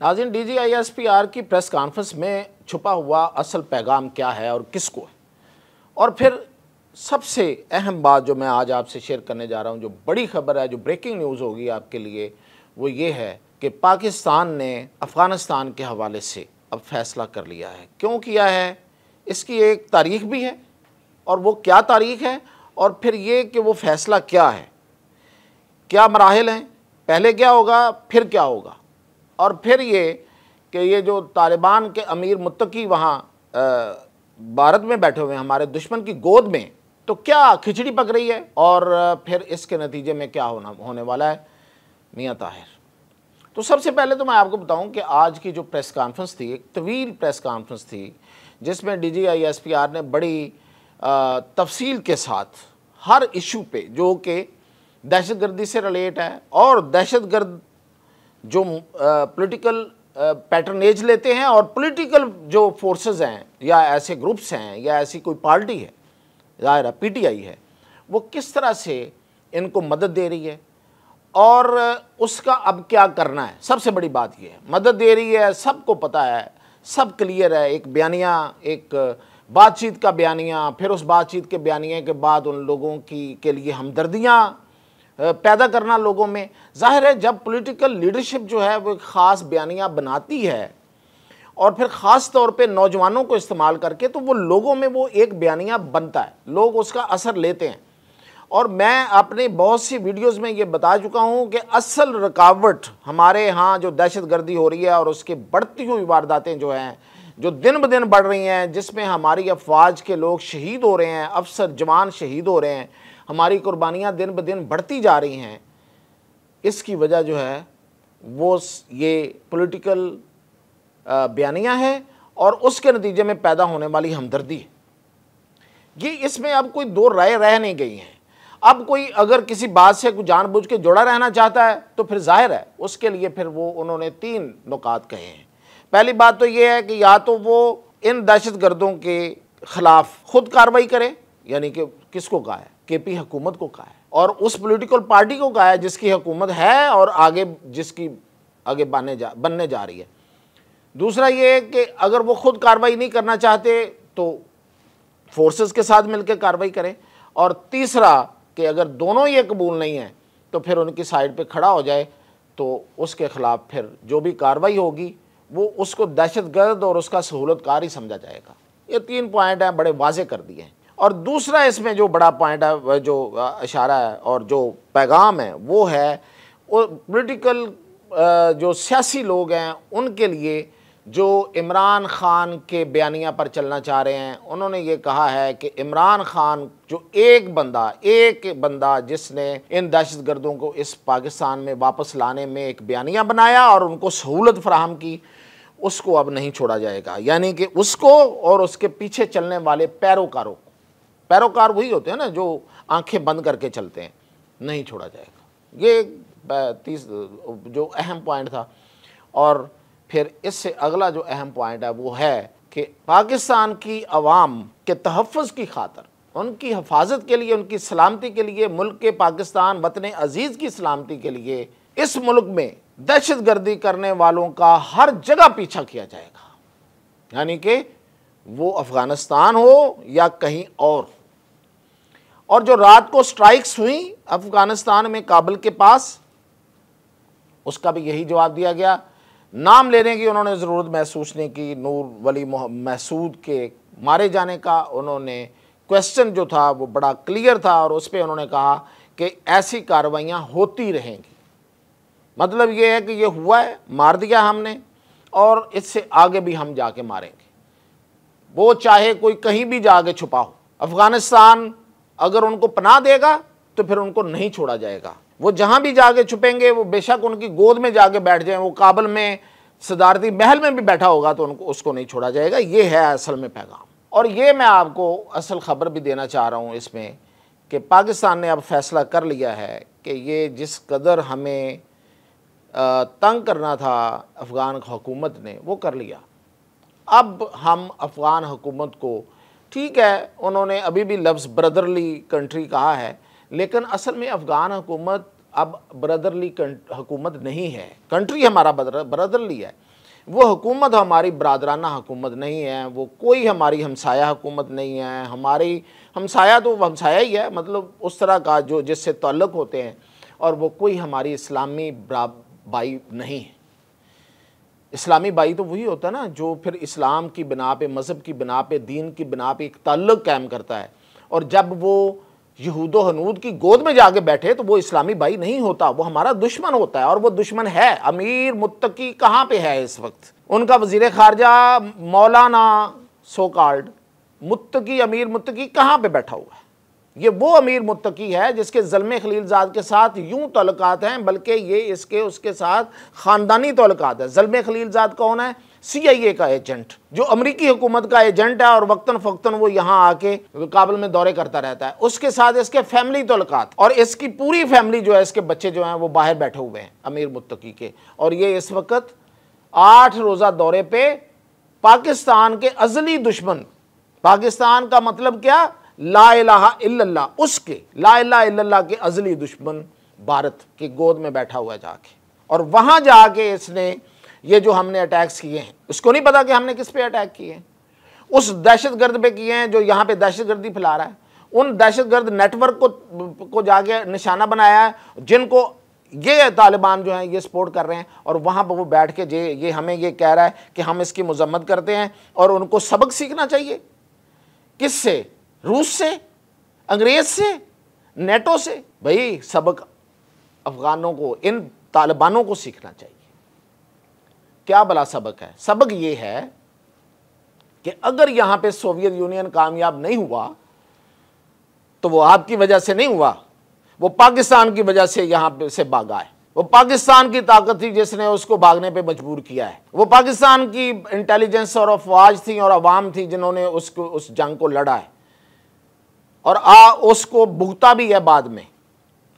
नाज़रीन, DGISPR की press conference में छुपा हुआ असल पैगाम क्या है और किसको है, और फिर सबसे अहम बात जो मैं आज आपसे शेयर करने जा रहा हूं, जो बड़ी खबर है, जो ब्रेकिंग न्यूज़ होगी आपके लिए, वो ये है कि पाकिस्तान ने अफ़गानिस्तान के हवाले से अब फैसला कर लिया है। क्यों किया है, इसकी एक तारीख भी है, और वो क्या तारीख है, और फिर ये कि वो फैसला क्या है, क्या मराहिल हैं, पहले क्या होगा, फिर क्या होगा, और फिर ये कि ये जो तालिबान के अमीर मुत्तकी वहाँ भारत में बैठे हुए हैं हमारे दुश्मन की गोद में, तो क्या खिचड़ी पक रही है, और फिर इसके नतीजे में क्या होने वाला है, मियाँ ताहिर। तो सबसे पहले तो मैं आपको बताऊं कि आज की जो प्रेस कॉन्फ्रेंस थी, एक तवील प्रेस कॉन्फ्रेंस थी, जिसमें DGISPR ने बड़ी तफसील के साथ हर इशू पे जो कि दहशतगर्दी से रिलेट है, और दहशतगर्द जो पॉलिटिकल पैटर्नेज लेते हैं, और पॉलिटिकल जो फोर्सेस हैं या ऐसे ग्रुप्स हैं या ऐसी कोई पार्टी है, ज़ाहिर है PTI है, वो किस तरह से इनको मदद दे रही है और उसका अब क्या करना है। सबसे बड़ी बात ये है, मदद दे रही है, सबको पता है, सब क्लियर है। एक बयानिया, एक बातचीत का बयानिया, फिर उस बातचीत के बयानिए के बाद उन लोगों की के लिए हमदर्दियाँ पैदा करना लोगों में। जाहिर है जब पॉलिटिकल लीडरशिप जो है वो एक ख़ास बयानिया बनाती है और फिर ख़ास तौर पे नौजवानों को इस्तेमाल करके, तो वो लोगों में वो एक बयानिया बनता है, लोग उसका असर लेते हैं। और मैं अपने बहुत सी वीडियोस में ये बता चुका हूँ कि असल रुकावट हमारे यहाँ जो दहशतगर्दी हो रही है और उसकी बढ़ती हुई वारदातें जो हैं, जो दिन ब दिन बढ़ रही हैं, जिसमें हमारी अफवाज के लोग शहीद हो रहे हैं, अफसर जवान शहीद हो रहे हैं, हमारी कुर्बानियाँ दिन ब दिन बढ़ती जा रही हैं, इसकी वजह जो है वो ये पॉलिटिकल बयानिया है और उसके नतीजे में पैदा होने वाली हमदर्दी है। ये इसमें अब कोई दो राय रह नहीं गई हैं। अब कोई अगर किसी बात से कुछ जानबूझ के जुड़ा रहना चाहता है तो फिर जाहिर है उसके लिए फिर वो उन्होंने 3 नुकात कहे हैं। पहली बात तो ये है कि या तो वो इन दहशतगर्दों के ख़िलाफ़ खुद कार्रवाई करे, यानी कि किसको कहा है, KP हुकूमत को कहा है और उस पॉलिटिकल पार्टी को कहा है जिसकी हुकूमत है और आगे जिसकी आगे बनने जा रही है। दूसरा ये है कि अगर वो खुद कार्रवाई नहीं करना चाहते तो फोर्सेस के साथ मिलकर कार्रवाई करें, और तीसरा कि अगर दोनों ये कबूल नहीं है तो फिर उनकी साइड पे खड़ा हो जाए, तो उसके ख़िलाफ़ फिर जो भी कार्रवाई होगी वो उसको दहशतगर्द और उसका सहूलतकार ही समझा जाएगा। ये 3 पॉइंट हैं, बड़े वाजे कर दिए हैं। और दूसरा इसमें जो बड़ा पॉइंट है, जो इशारा है और जो पैगाम है, वो है वो पॉलिटिकल जो सियासी लोग हैं उनके लिए जो इमरान ख़ान के बयानिया पर चलना चाह रहे हैं। उन्होंने ये कहा है कि इमरान ख़ान जो एक बंदा जिसने इन दहशतगर्दों को इस पाकिस्तान में वापस लाने में एक बयानिया बनाया और उनको सहूलत फराहम की, उसको अब नहीं छोड़ा जाएगा। यानी कि उसको और उसके पीछे चलने वाले पैरोकारों को, पैरोकार वही होते हैं ना जो आंखें बंद करके चलते हैं, नहीं छोड़ा जाएगा। ये 30 जो अहम पॉइंट था। और फिर इससे अगला जो अहम पॉइंट है वो है कि पाकिस्तान की अवाम के तहफ़्फ़ुज़ की खातर, उनकी हिफाजत के लिए, उनकी सलामती के लिए, मुल्क के पाकिस्तान वतन अज़ीज़ की सलामती के लिए इस मुल्क में दहशतगर्दी करने वालों का हर जगह पीछा किया जाएगा। यानी कि वो अफ़गानिस्तान हो या कहीं और जो रात को स्ट्राइक्स हुई अफ़गानिस्तान में काबुल के पास, उसका भी यही जवाब दिया गया। नाम लेने की उन्होंने ज़रूरत महसूस नहीं की। नूर वली महसूद के मारे जाने का उन्होंने क्वेश्चन जो था वो बड़ा क्लियर था और उस पर उन्होंने कहा कि ऐसी कार्रवाइयाँ होती रहेंगी। मतलब ये है कि ये हुआ है, मार दिया हमने, और इससे आगे भी हम जाके मारेंगे, वो चाहे कोई कहीं भी जाके छुपा हो। अफ़गानिस्तान अगर उनको पनाह देगा तो फिर उनको नहीं छोड़ा जाएगा। वो जहाँ भी जाके छुपेंगे, वो बेशक उनकी गोद में जाके बैठ जाएं, वो काबुल में सदारती महल में भी बैठा होगा तो उसको नहीं छोड़ा जाएगा। ये है असल में पैगाम। और ये मैं आपको असल ख़बर भी देना चाह रहा हूँ इसमें कि पाकिस्तान ने अब फैसला कर लिया है कि ये जिस कदर हमें तंग करना था अफ़गान हुकूमत ने, वो कर लिया। अब हम अफ़गान हुकूमत को, ठीक है उन्होंने अभी भी लफ्ज़ ब्रदरली कंट्री कहा है, लेकिन असल में अफ़गान हुकूमत अब ब्रदरली हुकूमत नहीं है, कंट्री हमारा ब्रदरली है, वो हुकूमत हमारी बरादराना हुकूमत नहीं है, वो कोई हमारी हमसाया हुकूमत नहीं है। हमारी हमसाया तो हमसाया ही है, मतलब उस तरह का जो जिससे ताल्लुक़ होते हैं, और वो कोई हमारी इस्लामी भाई नहीं है। इस्लामी भाई तो वही होता है ना जो फिर इस्लाम की बिना पे, मज़हब की बिना पे, दीन की बिना पे एक ताल्लुक़ कायम करता है। और जब वो यहूद हनूद की गोद में जाके बैठे तो वो इस्लामी भाई नहीं होता, वो हमारा दुश्मन होता है। और वो दुश्मन है। अमीर मुत्तकी कहाँ पे है इस वक्त? उनका वज़ीर ख़ारजा मौलाना सो कॉल्ड मुत्तकी, अमीर मुत्तकी कहाँ पे बैठा हुआ है? ये वो अमीर मुत्तकी है जिसके ज़ल्मे खलीलज़ाद के साथ यूं ताल्लुकात हैं, बल्कि ये इसके उसके साथ ख़ानदानी ताल्लुकात है। ज़ल्मे खलीलज़ाद कौन है? CIA का एजेंट, जो अमरीकी हुकूमत का एजेंट है, और वक्तन फ़क्तन वो यहाँ आके काबुल में दौरे करता रहता है। उसके साथ इसके फैमिली ताल्लुकात, और इसकी पूरी फैमिली जो है, इसके बच्चे जो हैं वो बाहर बैठे हुए हैं अमीर मुत्तकी के। और ये इस वक्त 8 रोज़ा दौरे पे पाकिस्तान के अज़ली दुश्मन, पाकिस्तान का मतलब क्या? ला इलाहा इल्लल्लाह, उसके ला इलाहा इल्लल्लाह के अज़ली दुश्मन भारत की गोद में बैठा हुआ है जाके। और वहाँ जाके इसने ये जो हमने अटैक्स किए हैं, उसको नहीं पता कि हमने किस पे अटैक किए हैं। उस दहशतगर्द पे किए हैं जो यहाँ पे दहशतगर्दी फैला रहा है। उन दहशतगर्द नेटवर्क को जाके निशाना बनाया है, जिनको ये तालिबान जो हैं ये सपोर्ट कर रहे हैं। और वहाँ पर वो बैठ के ये हमें ये कह रहा है कि हम इसकी मजम्मत करते हैं, और उनको सबक सीखना चाहिए। किससे? रूस से, अंग्रेज से, नेटो से? भाई सबक अफगानों को, इन तालिबानों को सीखना चाहिए। क्या भला सबक है? सबक ये है कि अगर यहां पे सोवियत यूनियन कामयाब नहीं हुआ तो वो आपकी वजह से नहीं हुआ, वो पाकिस्तान की वजह से यहां से भागा है। वो पाकिस्तान की ताकत थी जिसने उसको भागने पे मजबूर किया है। वो पाकिस्तान की इंटेलिजेंस और अफवाज थी और अवाम थी जिन्होंने उस जंग को लड़ा है, और उसको भुगता भी है बाद में।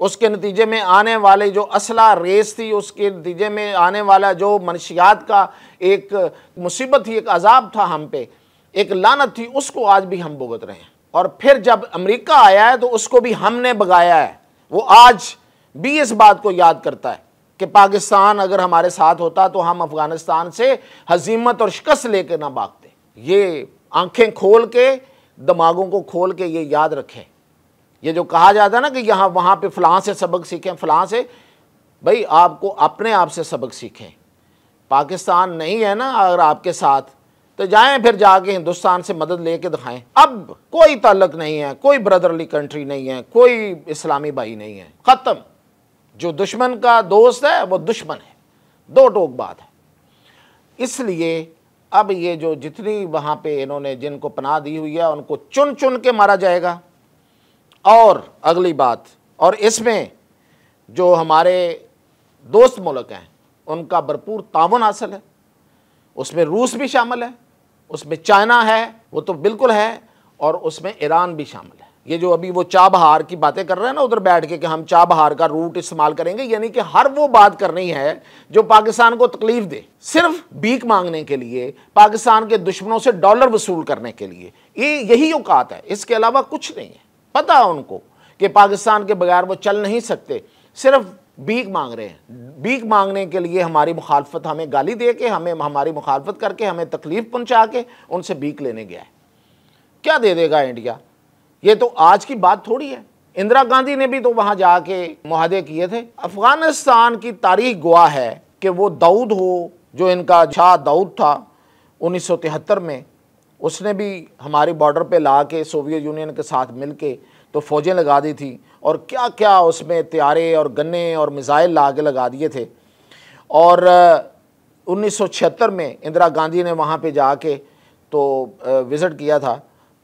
उसके नतीजे में आने वाले जो असला रेस थी, उसके नतीजे में आने वाला जो मनशियात का एक मुसीबत थी, एक अजाब था हम पे, एक लानत थी, उसको आज भी हम भुगत रहे हैं। और फिर जब अमेरिका आया है तो उसको भी हमने भगाया है। वो आज भी इस बात को याद करता है कि पाकिस्तान अगर हमारे साथ होता तो हम अफगानिस्तान से हजीमत और शिकस्त लेकर ना भागते। ये आंखें खोल के, दिमागों को खोल के ये याद रखें। ये जो कहा जाता है ना कि यहाँ वहाँ पे फ़लाँ से सबक सीखें, फ़लाँ से, भाई आपको अपने आप से सबक सीखें। पाकिस्तान नहीं है ना अगर आपके साथ, तो जाएं फिर जाके हिंदुस्तान से मदद लेके दिखाएं। अब कोई ताल्लुक नहीं है, कोई ब्रदरली कंट्री नहीं है, कोई इस्लामी भाई नहीं है, ख़त्म। जो दुश्मन का दोस्त है वो दुश्मन है, दो टोक बात है। इसलिए अब ये जो जितनी वहाँ पे इन्होंने जिनको पनाह दी हुई है उनको चुन चुन के मारा जाएगा। और अगली बात, और इसमें जो हमारे दोस्त मुल्क हैं उनका भरपूर ताउन हासिल है। उसमें रूस भी शामिल है, उसमें चाइना है, वो तो बिल्कुल है, और उसमें ईरान भी शामिल है। ये जो अभी वो चाबहार की बातें कर रहे हैं ना उधर बैठ के कि हम चाबहार का रूट इस्तेमाल करेंगे, यानी कि हर वो बात करनी है जो पाकिस्तान को तकलीफ दे, सिर्फ भीख मांगने के लिए, पाकिस्तान के दुश्मनों से डॉलर वसूल करने के लिए। ये यही औकात है, इसके अलावा कुछ नहीं है। पता है उनको कि पाकिस्तान के बगैर वो चल नहीं सकते, सिर्फ भीख मांग रहे हैं। भीख मांगने के लिए हमारी मुखालफत, हमें गाली दे के, हमें हमारी मुखालफत करके, हमें तकलीफ पहुंचा के उनसे भीख लेने गया है। क्या दे देगा इंडिया? ये तो आज की बात थोड़ी है। इंदिरा गांधी ने भी तो वहां जाके मुआहदे किए थे। अफगानिस्तान की तारीख गवाह है कि वो दाऊद हो, जो इनका शाह दाऊद था 1973 में, उसने भी हमारे बॉर्डर पे ला के सोवियत यूनियन के साथ मिलके तो फ़ौजें लगा दी थी, और क्या क्या उसमें त्यारे और गन्ने और मिसाइल ला के लगा दिए थे। और 1976 में इंदिरा गांधी ने वहाँ पे जाके तो विज़िट किया था।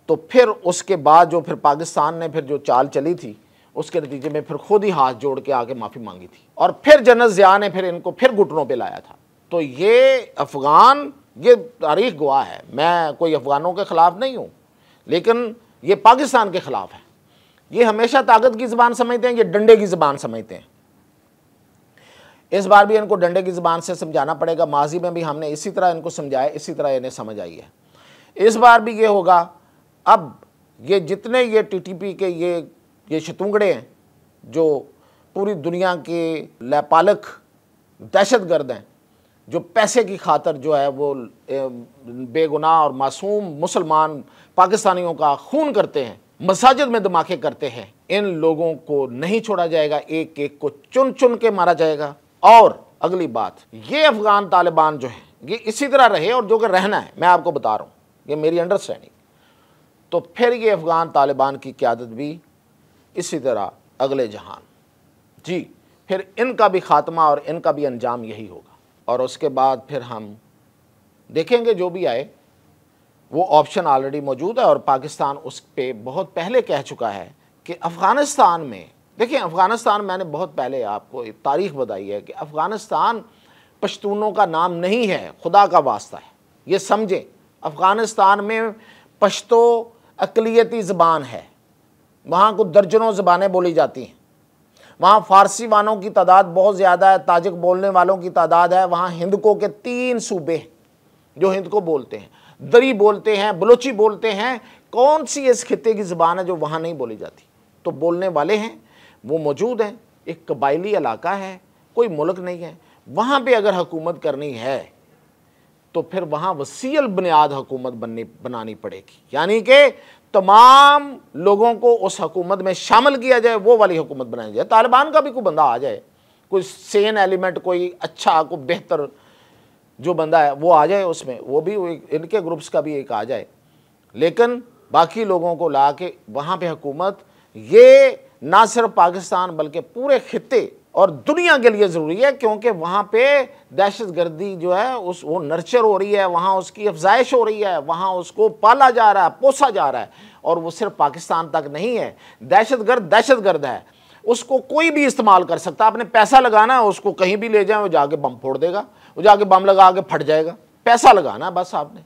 तो फिर उसके बाद जो फिर पाकिस्तान ने फिर जो चाल चली थी, उसके नतीजे में फिर खुद ही हाथ जोड़ के आके माफ़ी मांगी थी, और फिर जनरल ज़िया ने फिर इनको फिर घुटनों पे लाया था। तो ये अफ़गान, ये तारीख़ गवाह है। मैं कोई अफ़गानों के ख़िलाफ़ नहीं हूँ, लेकिन ये पाकिस्तान के ख़िलाफ़ है। ये हमेशा ताकत की ज़बान समझते हैं, ये डंडे की ज़बान समझते हैं। इस बार भी इनको डंडे की ज़बान से समझाना पड़ेगा। माजी में भी हमने इसी तरह इनको समझाया, इसी तरह इन्हें समझ आई है। इस बार भी ये होगा। अब ये जितने ये TTP के ये शतुंगड़े हैं जो पूरी दुनिया के लैपालक दहशतगर्द हैं जो पैसे की खातर जो है वो बेगुनाह और मासूम मुसलमान पाकिस्तानियों का खून करते हैं, मसाजिद में धमाके करते हैं। इन लोगों को नहीं छोड़ा जाएगा, एक एक को चुन चुन के मारा जाएगा। और अगली बात, ये अफगान तालिबान जो है ये इसी तरह रहे और जो कि रहना है, मैं आपको बता रहा हूँ, ये मेरी अंडरस्टैंडिंग, तो फिर ये अफगान तालिबान की क़यादत भी इसी तरह अगले जहान जी, फिर इनका भी खात्मा और इनका भी अंजाम यही होगा। और उसके बाद फिर हम देखेंगे जो भी आए, वो ऑप्शन ऑलरेडी मौजूद है और पाकिस्तान उस पर बहुत पहले कह चुका है कि अफ़गानिस्तान में, देखिए अफ़गानिस्तान, मैंने बहुत पहले आपको एक तारीख़ बताई है कि अफ़गानिस्तान पश्तूनों का नाम नहीं है, खुदा का वास्ता है, ये समझें। अफ़गानिस्तान में पश्तो अक़लियती ज़बान है, वहाँ को दर्जनों ज़बानें बोली जाती हैं, वहाँ फ़ारसी वालों की तादाद बहुत ज़्यादा है, ताजिक बोलने वालों की तादाद है, वहाँ हिंदको के 3 सूबे जो हिंदको बोलते हैं, दरी बोलते हैं, बलोची बोलते हैं। कौन सी इस खित्ते की ज़बान है जो वहाँ नहीं बोली जाती? तो बोलने वाले हैं, वो मौजूद हैं। एक कबायली इलाका है, कोई मुल्क नहीं है। वहाँ पे अगर हुकूमत करनी है तो फिर वहाँ वसील बुनियाद हुकूमत बनानी पड़ेगी, यानी कि तमाम लोगों को उस हुकूमत में शामिल किया जाए, वो वाली हुकूमत बनाई जाए। तालिबान का भी कोई बंदा आ जाए, कोई सेन एलिमेंट, कोई अच्छा, कोई बेहतर जो बंदा है वो आ जाए उसमें, वो भी इनके ग्रुप्स का भी एक आ जाए, लेकिन बाकी लोगों को ला के वहाँ पर हुकूमत, ये ना सिर्फ पाकिस्तान बल्कि पूरे खित्ते और दुनिया के लिए ज़रूरी है, क्योंकि वहाँ पे दहशतगर्दी जो है वो नर्चर हो रही है, वहाँ उसकी अफजाइश हो रही है, वहाँ उसको पाला जा रहा है, पोसा जा रहा है। और वो सिर्फ पाकिस्तान तक नहीं है, दहशतगर्द है, उसको कोई भी इस्तेमाल कर सकता है। आपने पैसा लगाना है, उसको कहीं भी ले जाए, वो जाके बम फोड़ देगा, वो जाके बम लगा के फट जाएगा। पैसा लगाना है बस आपने।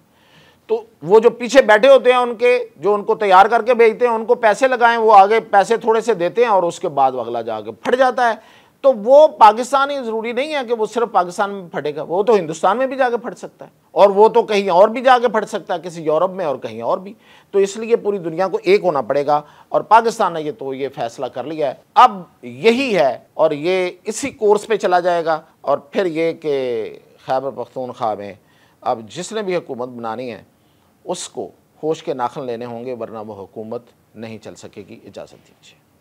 तो वो जो पीछे बैठे होते हैं उनके, जो उनको तैयार करके भेजते हैं, उनको पैसे लगाएं, वो आगे पैसे थोड़े से देते हैं और उसके बाद अगला जाके फट जाता है। तो वो पाकिस्तान ही ज़रूरी नहीं है कि वो सिर्फ पाकिस्तान में फटेगा, वो तो हिंदुस्तान में भी जाके फट सकता है, और वो तो कहीं और भी जाके फट सकता है, किसी यूरोप में और कहीं और भी। तो इसलिए पूरी दुनिया को एक होना पड़ेगा, और पाकिस्तान ने ये फैसला कर लिया है। अब यही है और ये इसी कोर्स पे चला जाएगा। और फिर ये कि खैबर पख्तूनख्वा में अब जिसने भी हुकूमत बनानी है उसको होश के नाखन लेने होंगे, वरना वो हुकूमत नहीं चल सकेगी। इजाज़त दीजिए।